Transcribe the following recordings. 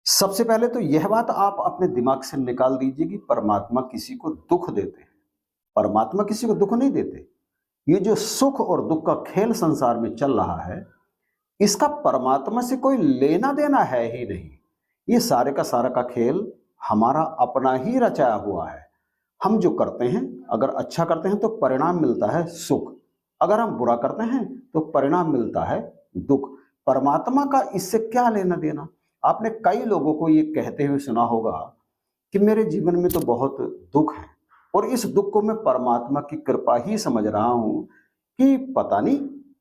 सबसे पहले तो यह बात आप अपने दिमाग से निकाल दीजिए कि परमात्मा किसी को दुख देते हैं। परमात्मा किसी को दुख नहीं देते। ये जो सुख और दुख का खेल संसार में चल रहा है, इसका परमात्मा से कोई लेना देना है ही नहीं। ये सारे का सारा का खेल हमारा अपना ही रचाया हुआ है। हम जो करते हैं, अगर अच्छा करते हैं तो परिणाम मिलता है सुख, अगर हम बुरा करते हैं तो परिणाम मिलता है दुख। परमात्मा का इससे क्या लेना देना। आपने कई लोगों को ये कहते हुए सुना होगा कि मेरे जीवन में तो बहुत दुख है और इस दुख को मैं परमात्मा की कृपा ही समझ रहा हूं कि पता नहीं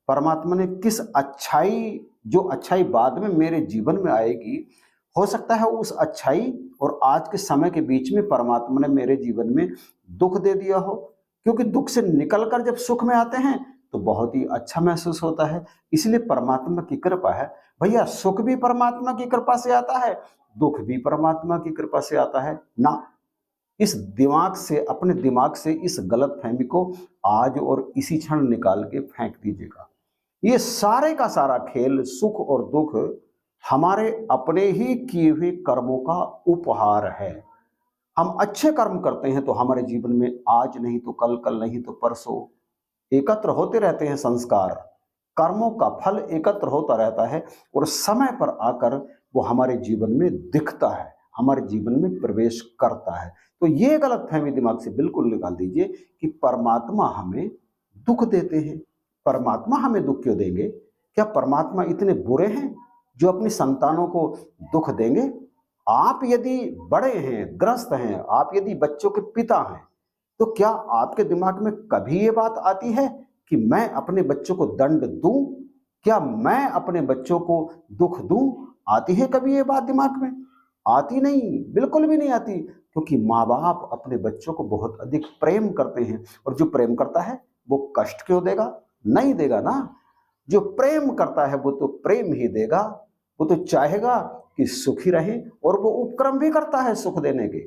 परमात्मा ने किस अच्छाई, जो अच्छाई बाद में मेरे जीवन में आएगी, हो सकता है उस अच्छाई और आज के समय के बीच में परमात्मा ने मेरे जीवन में दुख दे दिया हो। क्योंकि दुख से निकलकर जब सुख में आते हैं तो बहुत ही अच्छा महसूस होता है। इसलिए परमात्मा की कृपा है भैया। सुख भी परमात्मा की कृपा से आता है, दुख भी परमात्मा की कृपा से आता है ना। इस दिमाग से, अपने दिमाग से इस गलत फहमी को आज और इसी क्षण निकाल के फेंक दीजिएगा। ये सारे का सारा खेल, सुख और दुख, हमारे अपने ही किए हुए कर्मों का उपहार है। हम अच्छे कर्म करते हैं तो हमारे जीवन में आज नहीं तो कल, कल नहीं तो परसों एकत्र होते रहते हैं संस्कार। कर्मों का फल एकत्र होता रहता है और समय पर आकर वो हमारे जीवन में दिखता है, हमारे जीवन में प्रवेश करता है। तो ये गलतफहमी दिमाग से बिल्कुल निकाल दीजिए कि परमात्मा हमें दुख देते हैं। परमात्मा हमें दुख क्यों देंगे? क्या परमात्मा इतने बुरे हैं जो अपनी संतानों को दुख देंगे? आप यदि बड़े हैं, ग्रस्त हैं, आप यदि बच्चों के पिता हैं, तो क्या आपके दिमाग में कभी ये बात आती है कि मैं अपने बच्चों को दंड दूं? क्या मैं अपने बच्चों को दुख दूं? आती है कभी ये बात दिमाग में? आती नहीं, बिल्कुल भी नहीं आती। क्योंकि माँ बाप अपने बच्चों को बहुत अधिक प्रेम करते हैं और जो प्रेम करता है वो कष्ट क्यों देगा? नहीं देगा ना। जो प्रेम करता है वो तो प्रेम ही देगा। वो तो चाहेगा कि सुखी रहे और वो उपक्रम भी करता है सुख देने के।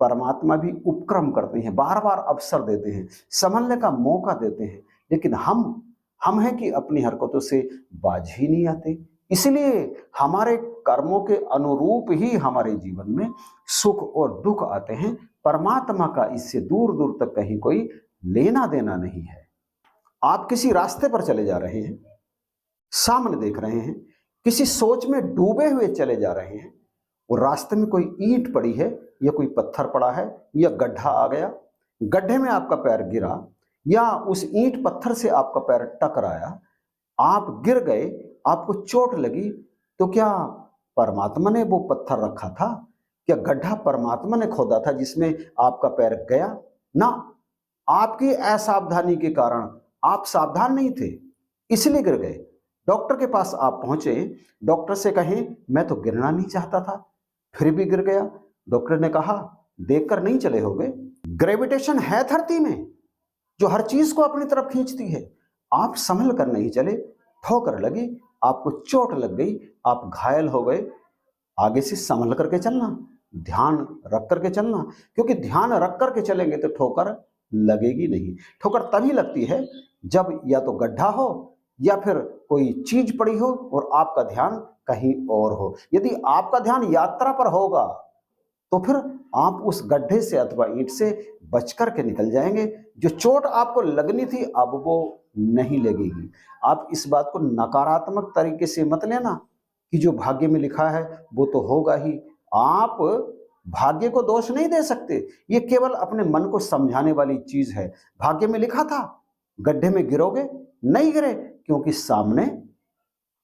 परमात्मा भी उपक्रम करते हैं, बार बार अवसर देते हैं, संभलने का मौका देते हैं। लेकिन हम हैं कि अपनी हरकतों से बाज ही नहीं आते। इसलिए हमारे कर्मों के अनुरूप ही हमारे जीवन में सुख और दुख आते हैं। परमात्मा का इससे दूर दूर तक कहीं कोई लेना देना नहीं है। आप किसी रास्ते पर चले जा रहे हैं, सामने देख रहे हैं, किसी सोच में डूबे हुए चले जा रहे हैं और रास्ते में कोई ईंट पड़ी है या कोई पत्थर पड़ा है या गड्ढा आ गया, गड्ढे में आपका पैर गिरा या उस ईंट पत्थर से आपका पैर टकराया, आप गिर गए, आपको चोट लगी, तो क्या परमात्मा ने वो पत्थर रखा था? क्या गड्ढा परमात्मा ने खोदा था जिसमें आपका पैर गया? ना, आपकी असावधानी के कारण आप सावधान नहीं थे, इसलिए गिर गए। डॉक्टर के पास आप पहुंचे, डॉक्टर से कहें मैं तो गिरना नहीं चाहता था, फिर भी गिर गया। डॉक्टर ने कहा देखकर नहीं चले होगे, ग्रेविटेशन है धरती में जो हर चीज को अपनी तरफ खींचती है। आप संभल कर नहीं चले, ठोकर लगी, आपको चोट लग गई, आप घायल हो गए। आगे से संभल करके चलना, ध्यान रख करके चलना, क्योंकि ध्यान रख करके चलेंगे तो ठोकर लगेगी नहीं। ठोकर तभी लगती है जब या तो गड्ढा हो या फिर कोई चीज पड़ी हो और आपका ध्यान कहीं और हो। यदि आपका ध्यान यात्रा पर होगा तो फिर आप उस गड्ढे से अथवा ईंट से बच करके निकल जाएंगे। जो चोट आपको लगनी थी अब वो नहीं लगेगी। आप इस बात को नकारात्मक तरीके से मत लेना कि जो भाग्य में लिखा है वो तो होगा ही। आप भाग्य को दोष नहीं दे सकते, ये केवल अपने मन को समझाने वाली चीज है। भाग्य में लिखा था गड्ढे में गिरोगे, नहीं गिरे क्योंकि सामने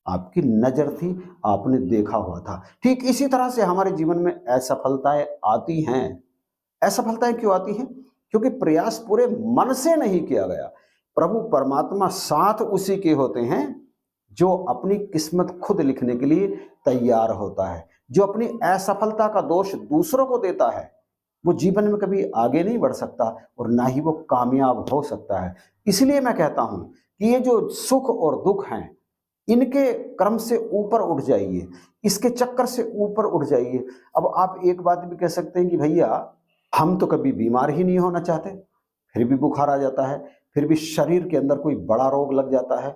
आपकी नजर थी, आपने देखा हुआ था। ठीक इसी तरह से हमारे जीवन में असफलताएं आती हैं। असफलताएं क्यों आती हैं? क्योंकि प्रयास पूरे मन से नहीं किया गया। प्रभु परमात्मा साथ उसी के होते हैं जो अपनी किस्मत खुद लिखने के लिए तैयार होता है। जो अपनी असफलता का दोष दूसरों को देता है वो जीवन में कभी आगे नहीं बढ़ सकता और ना ही वो कामयाब हो सकता है। इसलिए मैं कहता हूं कि ये जो सुख और दुख हैं, इनके क्रम से ऊपर उठ जाइए, इसके चक्कर से ऊपर उठ जाइए। अब आप एक बात भी कह सकते हैं कि भैया हम तो कभी बीमार ही नहीं होना चाहते, फिर भी बुखार आ जाता है, फिर भी शरीर के अंदर कोई बड़ा रोग लग जाता है,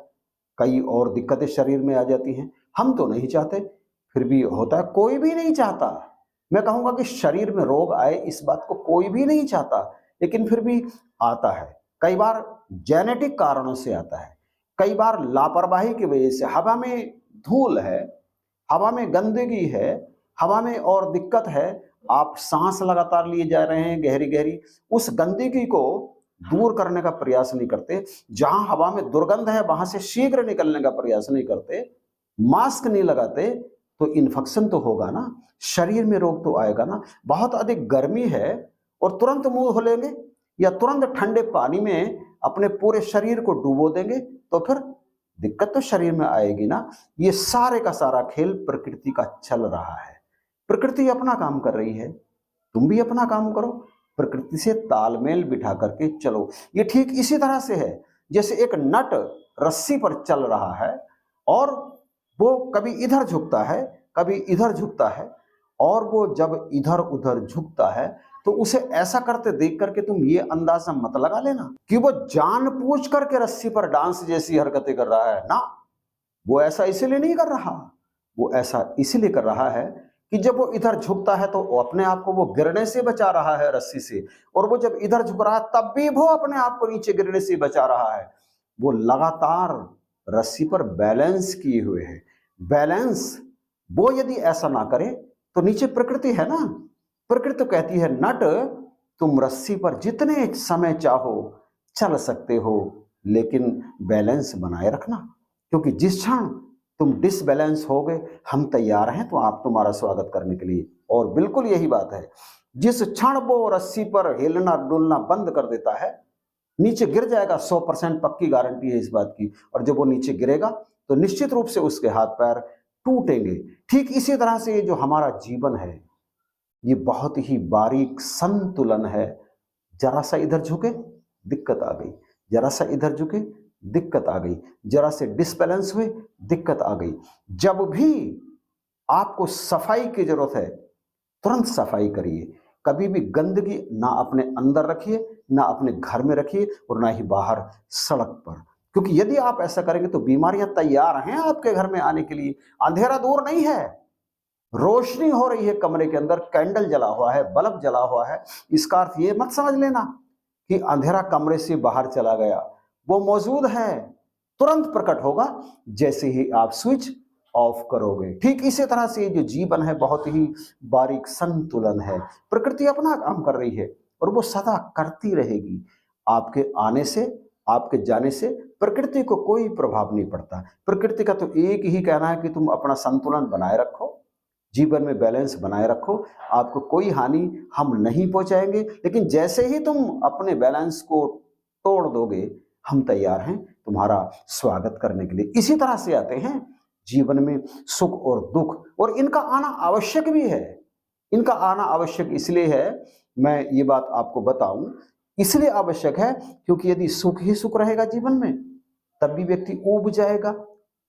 कई और दिक्कतें शरीर में आ जाती हैं। हम तो नहीं चाहते, फिर भी होता है, कोई भी नहीं चाहता। मैं कहूंगा कि शरीर में रोग आए इस बात को कोई भी नहीं चाहता, लेकिन फिर भी आता है। कई बार जेनेटिक कारणों से आता है, कई बार लापरवाही की वजह से। हवा में धूल है, हवा में गंदगी है, हवा में और दिक्कत है, आप सांस लगातार लिए जा रहे हैं गहरी गहरी, उस गंदगी को दूर करने का प्रयास नहीं करते, जहां हवा में दुर्गंध है वहां से शीघ्र निकलने का प्रयास नहीं करते, मास्क नहीं लगाते, तो इन्फेक्शन तो होगा ना, शरीर में रोग तो आएगा ना। बहुत अधिक गर्मी है और तुरंत मुंह धो लेंगे या तुरंत ठंडे पानी में अपने पूरे शरीर को डुबो देंगे तो फिर दिक्कत तो शरीर में आएगी ना। ये सारे का सारा खेल प्रकृति का चल रहा है। प्रकृति अपना काम कर रही है, तुम भी अपना काम करो, प्रकृति से तालमेल बिठा करके चलो। ये ठीक इसी तरह से है जैसे एक नट रस्सी पर चल रहा है और वो कभी इधर झुकता है कभी इधर झुकता है, और वो जब इधर उधर झुकता है तो उसे ऐसा करते देख करके तुम ये अंदाजा मत लगा लेना कि वो जानबूझ करके रस्सी पर डांस जैसी हरकतें कर रहा है ना। वो ऐसा इसलिए नहीं कर रहा, वो ऐसा इसलिए कर रहा है कि जब वो इधर झुकता है तो अपने आप को वो गिरने से बचा रहा है रस्सी से, और वो जब इधर झुक रहा है तब भी वो अपने आप को नीचे गिरने से बचा रहा है। वो लगातार रस्सी पर बैलेंस किए हुए है। बैलेंस वो यदि ऐसा ना करे तो नीचे प्रकृति है ना, प्रकृति तो कहती है नट तुम रस्सी पर जितने समय चाहो चल सकते हो, लेकिन बैलेंस बनाए रखना, क्योंकि जिस क्षण तुम डिसबैलेंस हो गए हम तैयार हैं तो आप तुम्हारा स्वागत करने के लिए। और बिल्कुल यही बात है, जिस क्षण वो रस्सी पर हिलना डुलना बंद कर देता है नीचे गिर जाएगा, 100% पक्की गारंटी है इस बात की। और जब वो नीचे गिरेगा तो निश्चित रूप से उसके हाथ पैर टूटेंगे। ठीक इसी तरह से ये जो हमारा जीवन है ये बहुत ही बारीक संतुलन है। जरा सा इधर झुके दिक्कत आ गई, जरा सा इधर झुके दिक्कत आ गई, जरा से डिसबैलेंस हुए दिक्कत आ गई। जब भी आपको सफाई की जरूरत है तुरंत सफाई करिए। कभी भी गंदगी ना अपने अंदर रखिए, ना अपने घर में रखिए और ना ही बाहर सड़क पर, क्योंकि यदि आप ऐसा करेंगे तो बीमारियां तैयार हैं आपके घर में आने के लिए। अंधेरा दूर नहीं है, रोशनी हो रही है कमरे के अंदर, कैंडल जला हुआ है, बल्ब जला हुआ है। इसका अर्थ ये मत समझ लेना कि अंधेरा कमरे से बाहर चला गया, वो मौजूद है, तुरंत प्रकट होगा जैसे ही आप स्विच ऑफ करोगे। ठीक इसी तरह से जो जीवन है बहुत ही बारीक संतुलन है। प्रकृति अपना काम कर रही है और वो सदा करती रहेगी। आपके आने से आपके जाने से प्रकृति को कोई प्रभाव नहीं पड़ता। प्रकृति का तो एक ही कहना है कि तुम अपना संतुलन बनाए रखो, जीवन में बैलेंस बनाए रखो, आपको कोई हानि हम नहीं पहुंचाएंगे। लेकिन जैसे ही तुम अपने बैलेंस को तोड़ दोगे हम तैयार हैं तुम्हारा स्वागत करने के लिए। इसी तरह से आते हैं जीवन में सुख और दुख, और इनका आना आवश्यक भी है। इनका आना आवश्यक इसलिए है, मैं ये बात आपको बताऊं, इसलिए आवश्यक है क्योंकि यदि सुख ही सुख रहेगा जीवन में तब भी व्यक्ति ऊब जाएगा,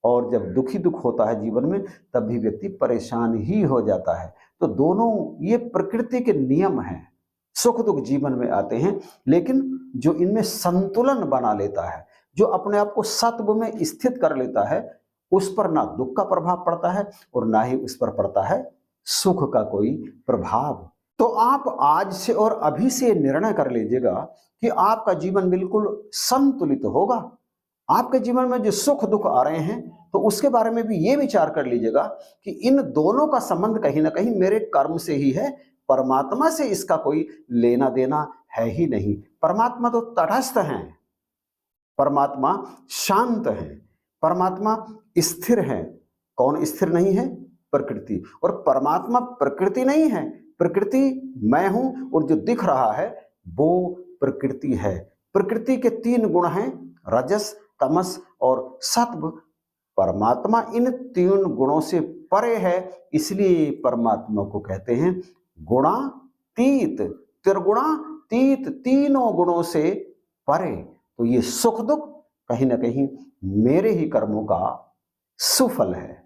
और जब दुखी दुख होता है जीवन में तब भी व्यक्ति परेशान ही हो जाता है। तो दोनों ये प्रकृति के नियम हैं। सुख दुख जीवन में आते हैं, लेकिन जो इनमें संतुलन बना लेता है, जो अपने आप को सत्व में स्थित कर लेता है, उस पर ना दुख का प्रभाव पड़ता है और ना ही उस पर पड़ता है सुख का कोई प्रभाव। तो आप आज से और अभी से निर्णय कर लीजिएगा कि आपका जीवन बिल्कुल संतुलित होगा। आपके जीवन में जो सुख दुख आ रहे हैं तो उसके बारे में भी ये विचार कर लीजिएगा कि इन दोनों का संबंध कहीं ना कहीं मेरे कर्म से ही है, परमात्मा से इसका कोई लेना देना है ही नहीं। परमात्मा तो तटस्थ हैं, परमात्मा शांत है, परमात्मा स्थिर है। कौन स्थिर नहीं है? प्रकृति। और परमात्मा प्रकृति नहीं है, प्रकृति मैं हूं, और जो दिख रहा है वो प्रकृति है। प्रकृति के 3 गुण हैं, रजस तमस और सत्व। परमात्मा इन 3 गुणों से परे है, इसलिए परमात्मा को कहते हैं गुणातीत, त्रिगुणातीत, तीनों गुणों से परे। तो ये सुख दुख कहीं ना कहीं मेरे ही कर्मों का सुफल है।